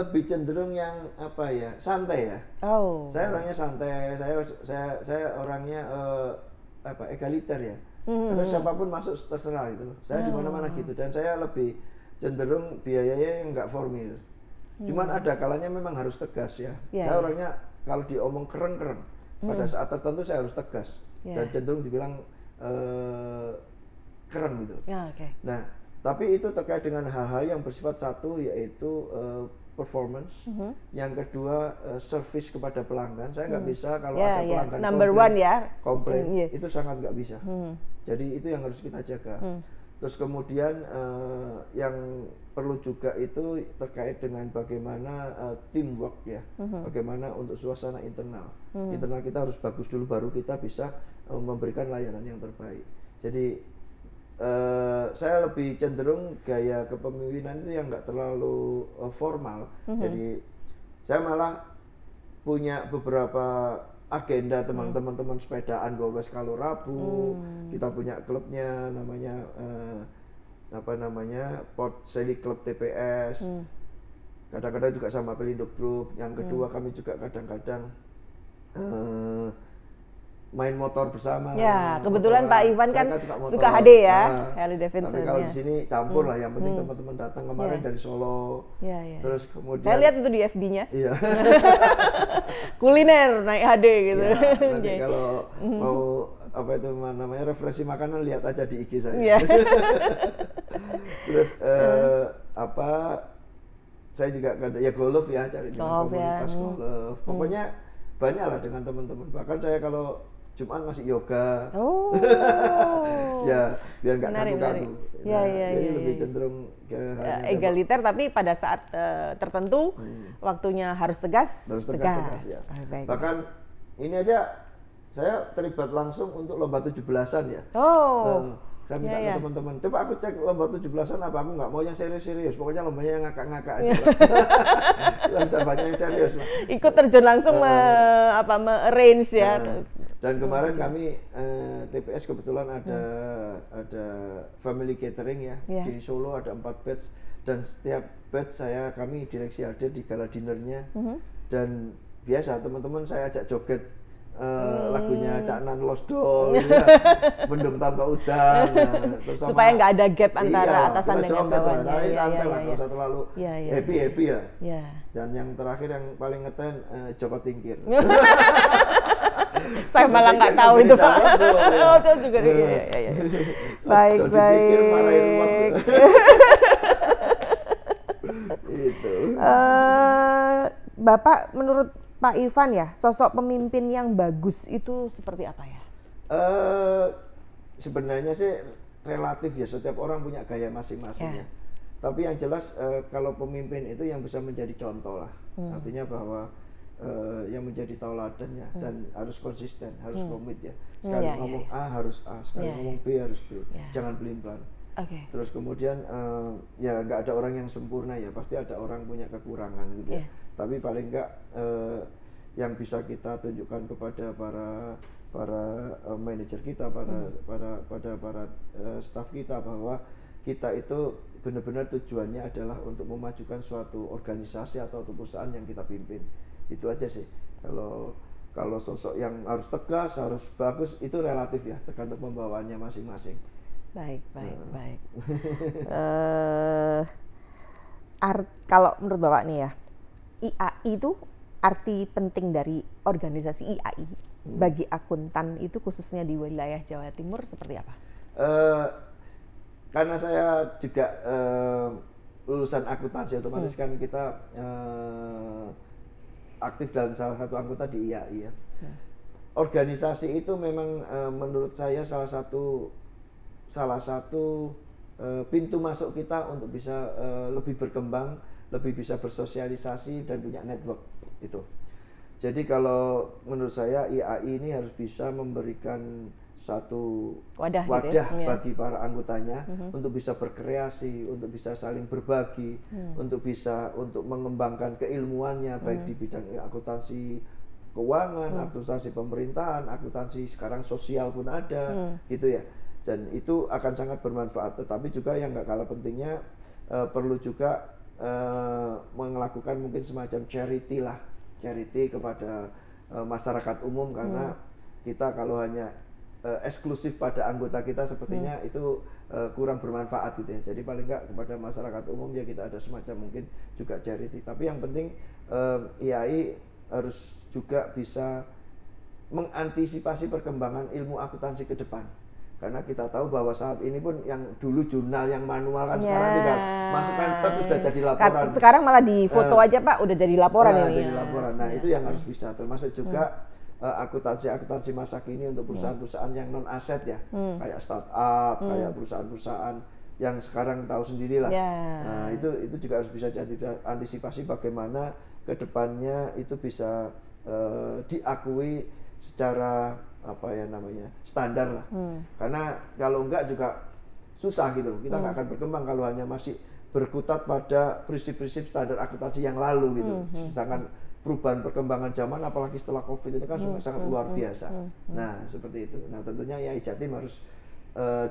lebih cenderung yang apa ya, santai ya. Oh. Saya orangnya santai, saya orangnya egaliter ya. Karena siapapun masuk terserah gitu loh. Saya di mana-mana gitu, dan saya lebih cenderung biayanya yang nggak formil. Cuman ada kalanya memang harus tegas ya. Saya orangnya kalau diomong keren. Pada saat tertentu saya harus tegas dan cenderung dibilang keren gitu. Nah, tapi itu terkait dengan hal-hal yang bersifat satu, yaitu performance. Yang kedua service kepada pelanggan. Saya nggak bisa kalau ada pelanggan komplain itu sangat nggak bisa. Jadi itu yang harus kita jaga. Terus kemudian yang perlu juga itu terkait dengan bagaimana teamwork ya, bagaimana untuk suasana internal. Internal kita harus bagus dulu, baru kita bisa memberikan layanan yang terbaik. Jadi saya lebih cenderung gaya kepemimpinan itu yang nggak terlalu formal. Jadi saya malah punya beberapa agenda teman-teman sepedaan Gowes kalau Rabu. Kita punya klubnya namanya Port Seli Club TPS. Kadang-kadang juga sama Pelindo Group. Yang kedua kami juga kadang-kadang main motor bersama. Ya, kebetulan Pak Ivan kan suka HD ya, Harley Davidson. Tapi kalau di sini campur lah, yang penting teman-teman datang kemarin dari Solo. Terus kemudian saya lihat itu di FB-nya. Iya. Kuliner naik HD gitu. Ya, nanti kalau mau apa itu namanya referensi makanan, lihat aja di IG saya. Terus saya juga ya golf ya, cari dengan komunitas golf. Pokoknya banyak lah dengan teman-teman. Bahkan saya kalau Jumat masih yoga. Ya, biar nggak kaku-kaku. Jadi lebih cenderung ke egaliter, tapi pada saat tertentu waktunya harus tegas. Tegas ya. Bahkan ini aja saya terlibat langsung untuk lomba 17-an ya. Saya minta ke teman-teman, coba aku cek lomba 17-an apa, aku nggak mau yang serius-serius, pokoknya lombanya yang ngakak-ngakak aja lah. Sudah banyak yang serius lah. Ikut terjun langsung arrange ya. Dan kemarin kami TPS kebetulan ada family catering ya. Di Solo ada 4 batch, dan setiap batch kami direksi hadir di gala dinernya. Dan biasa teman-teman saya ajak joget lagunya Cak Nan Losdol ya, Mendung Tanpa Udan. Supaya nggak ada gap antara atasan dengan bawahnya. Santai lah, nggak usah terlalu happy lah. Dan yang terakhir yang paling ngetren Joko Tingkir. Saya malah nggak tahu itu Pak. Itu juga baik. Bapak, menurut Pak Ivan ya, sosok pemimpin yang bagus itu seperti apa ya? Sebenarnya sih relatif ya, setiap orang punya gaya masing-masing ya. Tapi yang jelas kalau pemimpin itu yang bisa menjadi contoh lah. Artinya bahwa yang menjadi tauladan ya, dan harus konsisten, harus komit ya. Sekali ngomong A harus A, sekali ngomong B harus B, jangan pelin-pelan. Terus kemudian ya nggak ada orang yang sempurna ya, pasti ada orang punya kekurangan gitu ya. Tapi paling nggak yang bisa kita tunjukkan kepada para manajer kita, para staff kita, bahwa kita itu benar-benar tujuannya adalah untuk memajukan suatu organisasi atau perusahaan yang kita pimpin. Itu aja sih. Kalau sosok yang harus tegas, harus bagus, itu relatif ya, tergantung pembawaannya masing-masing. Baik. Kalau menurut Bapak nih ya, IAI itu arti penting dari organisasi IAI bagi akuntan itu khususnya di wilayah Jawa Timur seperti apa? Karena saya juga lulusan akuntansi, otomatis kan kita aktif dalam salah satu anggota di IAI ya. Organisasi itu memang menurut saya salah satu pintu masuk kita untuk bisa lebih berkembang, lebih bisa bersosialisasi dan punya network itu. Jadi kalau menurut saya IAI ini harus bisa memberikan satu wadah gitu ya? Bagi para anggotanya untuk bisa berkreasi, untuk bisa saling berbagi, untuk mengembangkan keilmuannya baik di bidang akuntansi keuangan, akuntansi pemerintahan, akuntansi sekarang sosial pun ada gitu ya. Dan itu akan sangat bermanfaat. Tetapi juga yang nggak kalah pentingnya perlu juga melakukan mungkin semacam charity lah, charity kepada masyarakat umum, karena kita kalau hanya eksklusif pada anggota kita sepertinya itu kurang bermanfaat gitu ya. Jadi paling enggak kepada masyarakat umum ya kita ada semacam mungkin juga charity. Tapi yang penting IAI harus juga bisa mengantisipasi perkembangan ilmu akuntansi ke depan. Karena kita tahu bahwa saat ini pun yang dulu jurnal yang manual kan sekarang tinggal masukkan terus sudah jadi laporan. Sekarang malah di foto aja Pak udah jadi laporan ini. Jadi laporan. Nah, itu yang harus bisa, termasuk juga akuntansi masa kini untuk perusahaan-perusahaan yang non aset ya, kayak startup, kayak perusahaan-perusahaan yang sekarang tahu sendirilah. Nah, itu juga harus bisa jadi antisipasi bagaimana kedepannya itu bisa diakui secara apa ya namanya standar lah. Karena kalau enggak juga susah gitu loh. Kita nggak akan berkembang kalau hanya masih berkutat pada prinsip-prinsip standar akuntansi yang lalu gitu. Sedangkan perubahan perkembangan zaman apalagi setelah Covid ini kan sangat luar biasa. Nah, seperti itu. Nah, tentunya IAI Jatim harus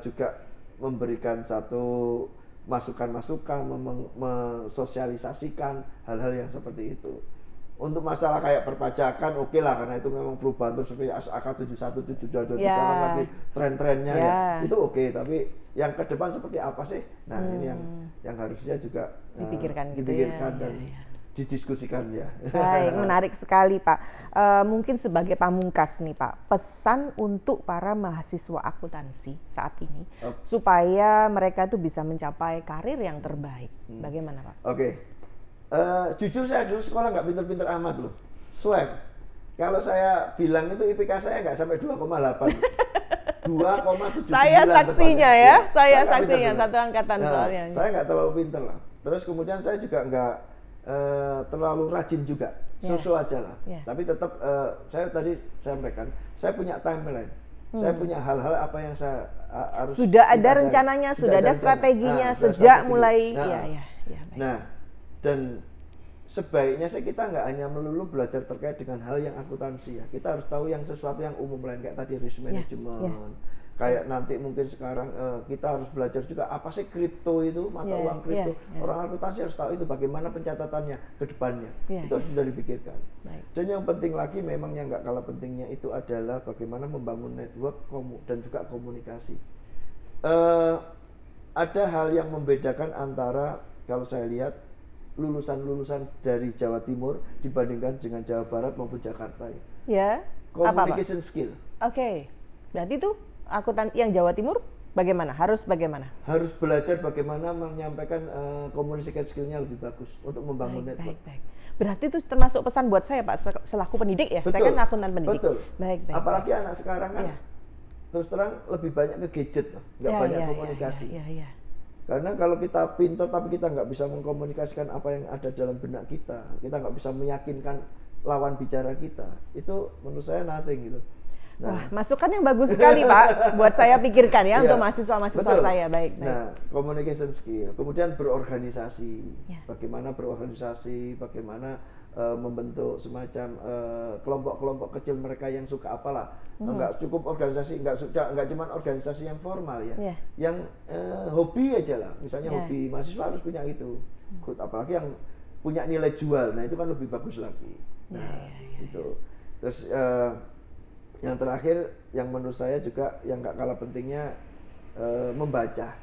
juga memberikan satu masukan-masukan, mensosialisasikan hal-hal yang seperti itu. Untuk masalah kayak perpajakan oke lah, karena itu memang perubahan terus seperti AK 71, 72, 23 kan lagi tren-trennya ya. Itu oke, tapi yang ke depan seperti apa sih? Nah, ini yang harusnya juga dipikirkan dan didiskusikan ya. Baik, menarik sekali Pak. Mungkin sebagai pamungkas nih Pak, pesan untuk para mahasiswa akuntansi saat ini supaya mereka tuh bisa mencapai karir yang terbaik. Bagaimana Pak? Oke. Jujur saya dulu sekolah nggak pinter-pinter amat loh, swag. Kalau saya bilang itu IPK saya nggak sampai 2,8, 2,79. Saya saksinya ya, saya saksinya satu angkatan soalnya. Saya nggak terlalu pinter lah. Terus kemudian saya juga nggak terlalu rajin juga, so-so aja lah. Tapi tetap saya tadi sampaikan, saya punya timeline. Saya punya hal-hal apa yang saya harus. Sudah ada rencananya, sudah ada strateginya sejak mulai. Nah, dan sebaiknya kita nggak hanya melulu belajar terkait dengan hal yang akuntansi ya. Kita harus tahu yang sesuatu yang umum lain kayak tadi risk management. Kayak nanti mungkin sekarang kita harus belajar juga apa sih kripto itu, mata uang kripto. Orang akuntansi harus tahu itu bagaimana pencatatannya ke depannya. Itu harus sudah dipikirkan. Dan yang penting lagi memang yang nggak kalah pentingnya itu adalah bagaimana membangun network dan juga komunikasi. Ada hal yang membedakan antara kalau saya lihat lulusan-lulusan dari Jawa Timur dibandingkan dengan Jawa Barat maupun Jakarta ya. Communication skill. Oke. Berarti itu akuntan yang Jawa Timur bagaimana? Harus bagaimana? Harus belajar bagaimana menyampaikan communication skillnya lebih bagus untuk membangun network. Baik. Berarti itu termasuk pesan buat saya Pak selaku pendidik ya. Betul, saya kan akuntan pendidik. Betul. Baik. Apalagi anak sekarang kan terus terang lebih banyak ke gadget loh, nggak banyak komunikasi. Karena kalau kita pintar tapi kita nggak bisa mengkomunikasikan apa yang ada dalam benak kita nggak bisa meyakinkan lawan bicara kita, itu menurut saya nothing gitu. Wah, masukan yang bagus sekali Pak, buat saya pikirkan ya untuk mahasiswa-mahasiswa saya. Baik. Nah, communication skill, kemudian berorganisasi, bagaimana berorganisasi, bagaimana membentuk semacam kelompok-kelompok kecil mereka yang suka apalah. Nggak cukup organisasi, nggak cuma organisasi yang formal ya, yang hobi aja lah. Misalnya hobi mahasiswa harus punya itu, apalagi yang punya nilai jual. Nah itu kan lebih bagus lagi. Nah itu. Terus yang terakhir yang menurut saya juga yang nggak kalah pentingnya membaca.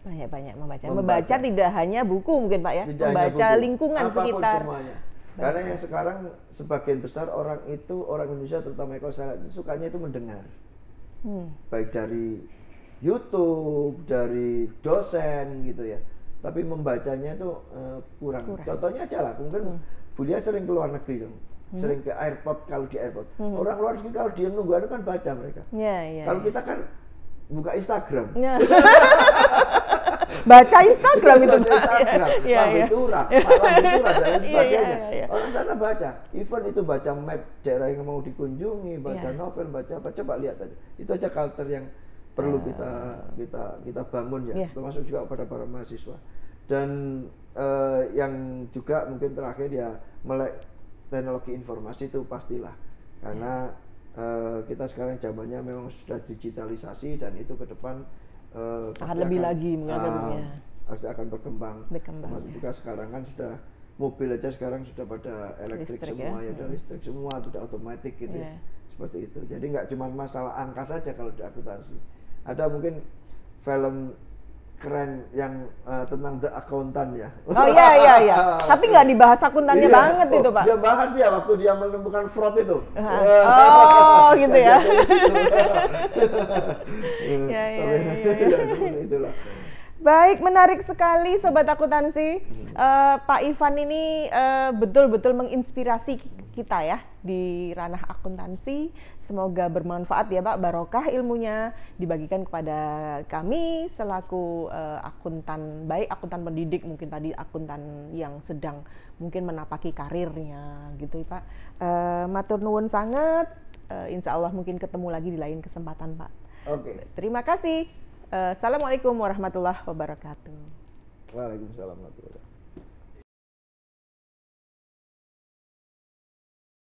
Banyak membaca tidak hanya buku mungkin Pak ya, tidak membaca lingkungan sekitar. Semuanya. Karena yang sekarang sebagian besar orang Indonesia terutama kalau saya lihat itu sukanya itu mendengar, baik dari YouTube, dari dosen gitu ya. Tapi membacanya itu kurang. Contohnya aja lah, mungkin Bulia sering ke luar negeri dong, sering ke airport. Kalau di airport orang luar negeri kalau dia nunggu kan baca mereka. Kalau kita kan buka Instagram. Baca Instagram itu Lambitura dan sebagainya. Orang sana baca, even itu baca map daerah yang mau dikunjungi, baca novel, coba lihat aja. Itu aja culture yang perlu kita bangun ya, termasuk juga pada para mahasiswa. Dan yang juga mungkin terakhir ya melek teknologi informasi itu pastilah, karena kita sekarang zamannya memang sudah digitalisasi dan itu ke depan akan lebih lagi mengagamnya. pasti akan berkembang. Berkembang. Termasuk juga sekarang kan sudah mobil aja sekarang sudah pada elektrik semua ya, udah listrik semua, sudah otomatis gitu ya. Seperti itu. Jadi nggak cuma masalah angka saja kalau di akuntansi. Ada mungkin film keren yang tentang The Accountant ya. Oh iya. Tapi nggak dibahas akuntannya banget itu, Pak. Dia bahas dia waktu dia menemukan fraud itu. Oh gitu ya. Ya, seperti itulah. Baik, menarik sekali Sobat Akuntansi. Pak Ivan ini betul-betul menginspirasi kita ya di ranah akuntansi. Semoga bermanfaat ya Pak, barokah ilmunya dibagikan kepada kami selaku akuntan, baik akuntan pendidik, mungkin tadi akuntan yang sedang mungkin menapaki karirnya gitu ya Pak. Matur nuwun sangat, insya Allah mungkin ketemu lagi di lain kesempatan Pak. Oke. Terima kasih. Assalamualaikum warahmatullahi wabarakatuh. Waalaikumsalam warahmatullahi wabarakatuh.